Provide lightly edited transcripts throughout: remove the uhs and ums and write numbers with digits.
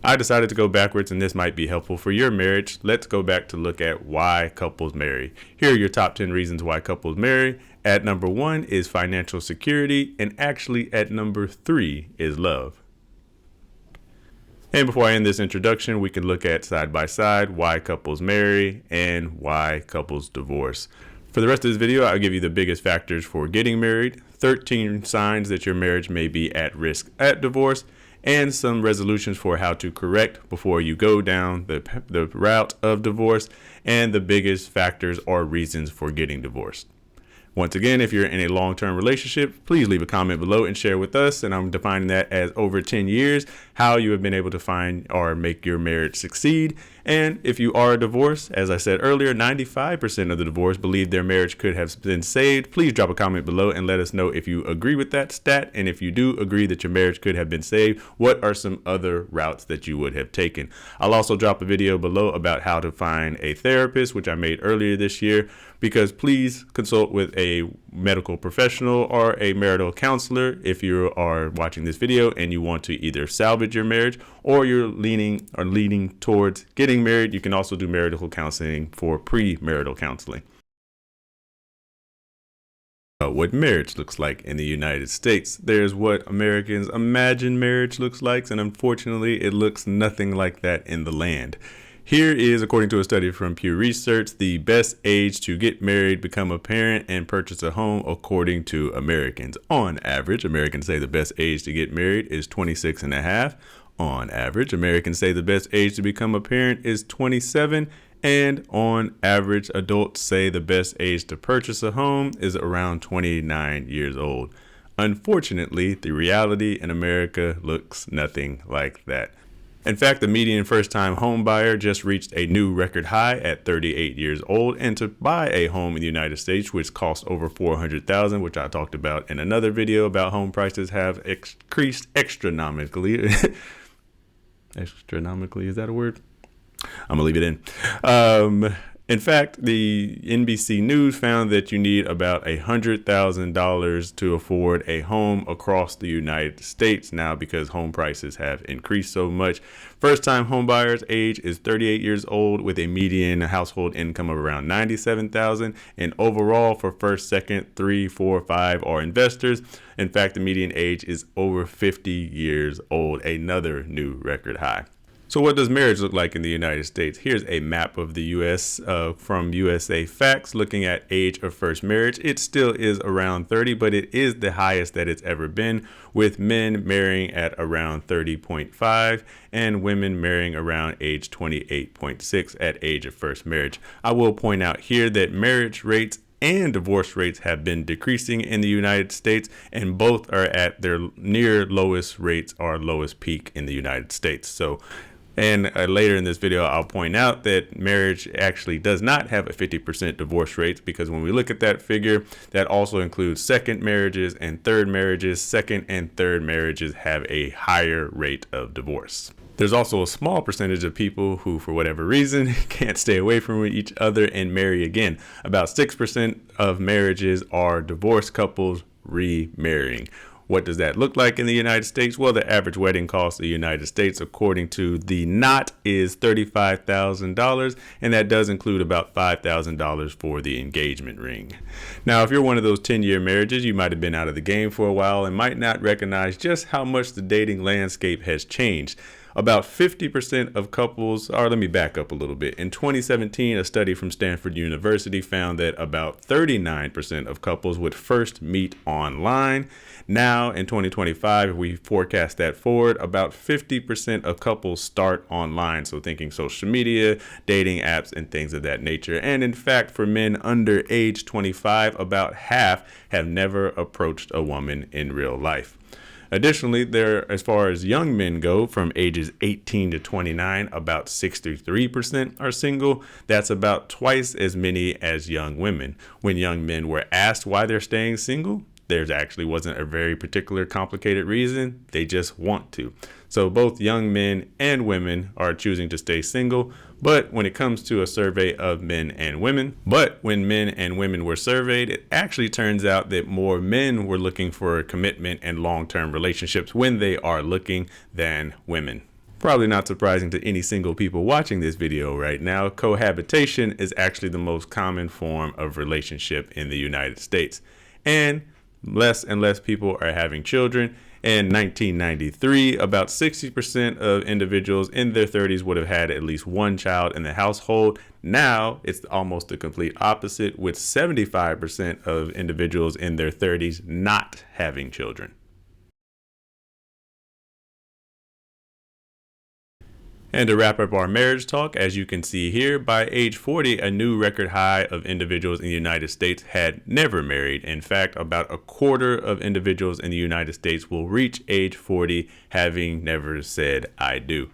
I decided to go backwards, and this might be helpful for your marriage. Let's go back to look at why couples marry. Here are your top 10 reasons why couples marry. At number 1 is financial security, and actually at number 3 is love. And before I end this introduction, we can look at side by side why couples marry and why couples divorce. For the rest of this video, I'll give you the biggest factors for getting married, 13 signs that your marriage may be at risk at divorce, and some resolutions for how to correct before you go down the route of divorce, and the biggest factors or reasons for getting divorced. Once again, if you're in a long-term relationship, please leave a comment below and share with us, and I'm defining that as over 10 years, how you have been able to find or make your marriage succeed. And if you are divorced, as I said earlier, 95% of the divorced believe their marriage could have been saved. Please drop a comment below and let us know if you agree with that stat. And if you do agree that your marriage could have been saved, what are some other routes that you would have taken? I'll also drop a video below about how to find a therapist, which I made earlier this year, because please consult with a medical professional or a marital counselor if you are watching this video and you want to either salvage your marriage or you're leaning towards getting married. You can also do marital counseling for premarital counseling. What marriage looks like in the United States. There's what Americans imagine marriage looks like, and unfortunately it looks nothing like that in the land. Here is, according to a study from Pew Research, the best age to get married, become a parent, and purchase a home according to Americans. On average, Americans say the best age to get married is 26 and a half. On average, Americans say the best age to become a parent is 27. And on average, adults say the best age to purchase a home is around 29 years old. Unfortunately, the reality in America looks nothing like that. In fact, the median first-time home buyer just reached a new record high at 38 years old. And to buy a home in the United States, which costs over $400,000, which I talked about in another video about home prices have increased astronomically. Astronomically, is that a word? I'm gonna leave it in. In fact, the NBC News found that you need about $100,000 to afford a home across the United States now because home prices have increased so much. First-time home buyers age is 38 years old with a median household income of around $97,000. And overall for first, second, 3, 4, 5 are investors. In fact, the median age is over 50 years old, another new record high. So what does marriage look like in the United States? Here's a map of the U.S. From USA Facts looking at age of first marriage. It still is around 30, but it is the highest that it's ever been, with men marrying at around 30.5 and women marrying around age 28.6 at age of first marriage. I will point out here that marriage rates and divorce rates have been decreasing in the United States, and both are at their near lowest rates or lowest peak in the United States. And later in this video, I'll point out that marriage actually does not have a 50% divorce rate, because when we look at that figure, that also includes second marriages and third marriages. Second and third marriages have a higher rate of divorce. There's also a small percentage of people who, for whatever reason, can't stay away from each other and marry again. About 6% of marriages are divorced couples remarrying. What does that look like in the United States? Well, the average wedding cost in the United States, according to the knot, is $35,000, and that does include about $5,000 for the engagement ring. Now, if you're one of those 10-year marriages, you might have been out of the game for a while and might not recognize just how much the dating landscape has changed. About 50% of couples, or let me back up a little bit. In 2017, a study from Stanford University found that about 39% of couples would first meet online. Now, in 2025, if we forecast that forward, about 50% of couples start online. So thinking social media, dating apps, and things of that nature. And in fact, for men under age 25, about half have never approached a woman in real life. Additionally, as far as young men go, from ages 18 to 29, about 63% are single. That's about twice as many as young women. When young men were asked why they're staying single, there actually wasn't a very particular complicated reason. They just want to. So both young men and women are choosing to stay single. But when it comes to a survey of men and women, when men and women were surveyed, it actually turns out that more men were looking for a commitment and long-term relationships when they are looking than women. Probably not surprising to any single people watching this video right now, cohabitation is actually the most common form of relationship in the United States. And less people are having children. In 1993, about 60% of individuals in their 30s would have had at least one child in the household. Now it's almost the complete opposite, with 75% of individuals in their 30s not having children. And to wrap up our marriage talk, as you can see here, by age 40, a new record high of individuals in the United States had never married. In fact, about a quarter of individuals in the United States will reach age 40 having never said "I do."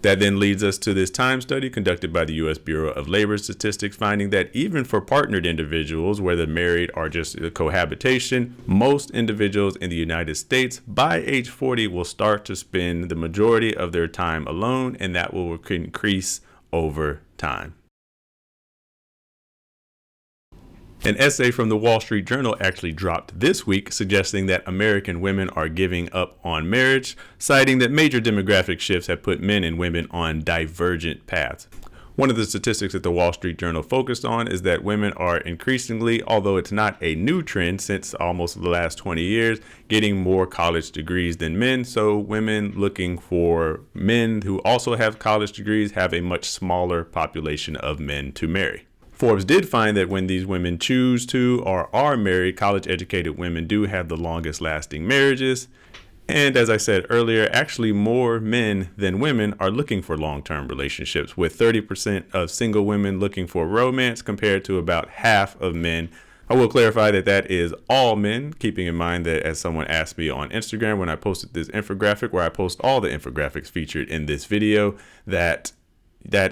That then leads us to this time study conducted by the U.S. Bureau of Labor Statistics, finding that even for partnered individuals, whether married or just cohabitation, most individuals in the United States by age 40 will start to spend the majority of their time alone, and that will increase over time. An essay from the Wall Street Journal actually dropped this week suggesting that American women are giving up on marriage, citing that major demographic shifts have put men and women on divergent paths. One of the statistics that the Wall Street Journal focused on is that women are increasingly, although it's not a new trend since almost the last 20 years, getting more college degrees than men. So women looking for men who also have college degrees have a much smaller population of men to marry. Forbes did find that when these women choose to or are married, college-educated women do have the longest lasting marriages. And as I said earlier, actually more men than women are looking for long-term relationships, with 30% of single women looking for romance compared to about half of men. I will clarify that that is all men, keeping in mind that as someone asked me on Instagram when I posted this infographic, where I post all the infographics featured in this video, that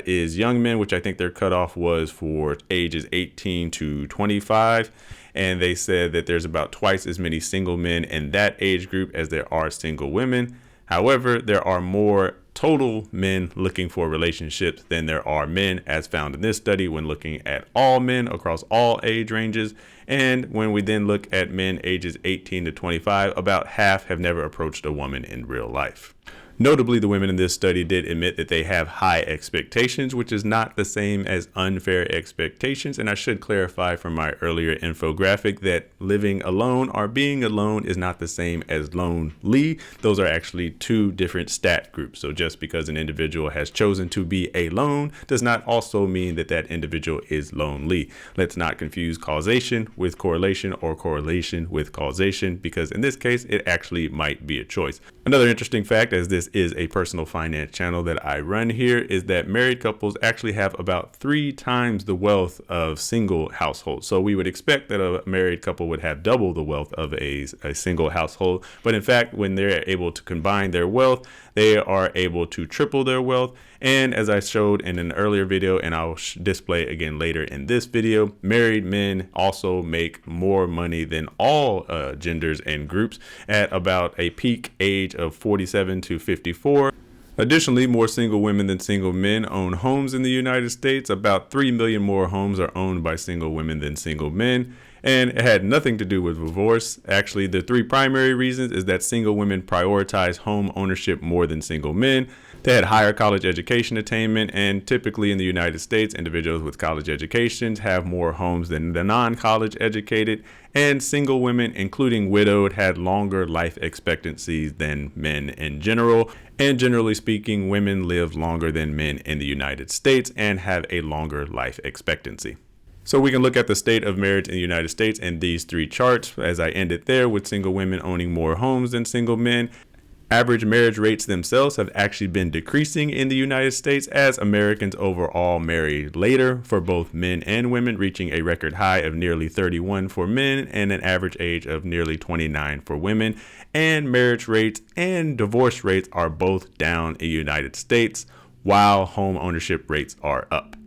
is young men, which I think their cutoff was for ages 18 to 25. And they said that there's about twice as many single men in that age group as there are single women. However, there are more total men looking for relationships than there are men, as found in this study when looking at all men across all age ranges. And when we then look at men ages 18 to 25, about half have never approached a woman in real life. Notably, the women in this study did admit that they have high expectations, which is not the same as unfair expectations. And I should clarify from my earlier infographic that living alone or being alone is not the same as lonely. Those are actually two different stat groups. So just because an individual has chosen to be alone does not also mean that that individual is lonely. Let's not confuse causation with correlation or correlation with causation, because in this case, it actually might be a choice. Another interesting fact, as this is a personal finance channel that I run here, is that married couples actually have about 3 times the wealth of single households. So we would expect that a married couple would have double the wealth of a single household. But in fact, when they're able to combine their wealth, they are able to triple their wealth. And as I showed in an earlier video, and I'll display again later in this video, married men also make more money than all genders and groups at about a peak age of 47 to 54. Additionally, more single women than single men own homes in the United States. About 3 million more homes are owned by single women than single men. And it had nothing to do with divorce. Actually, the 3 primary reasons is that single women prioritize home ownership more than single men. They had higher college education attainment, and typically in the United States, individuals with college educations have more homes than the non-college educated, and single women, including widowed, had longer life expectancies than men in general. And generally speaking, women live longer than men in the United States and have a longer life expectancy. So we can look at the state of marriage in the United States in these 3 charts, as I ended there with single women owning more homes than single men. Average marriage rates themselves have actually been decreasing in the United States as Americans overall marry later for both men and women, reaching a record high of nearly 31 for men and an average age of nearly 29 for women. And marriage rates and divorce rates are both down in the United States, while home ownership rates are up.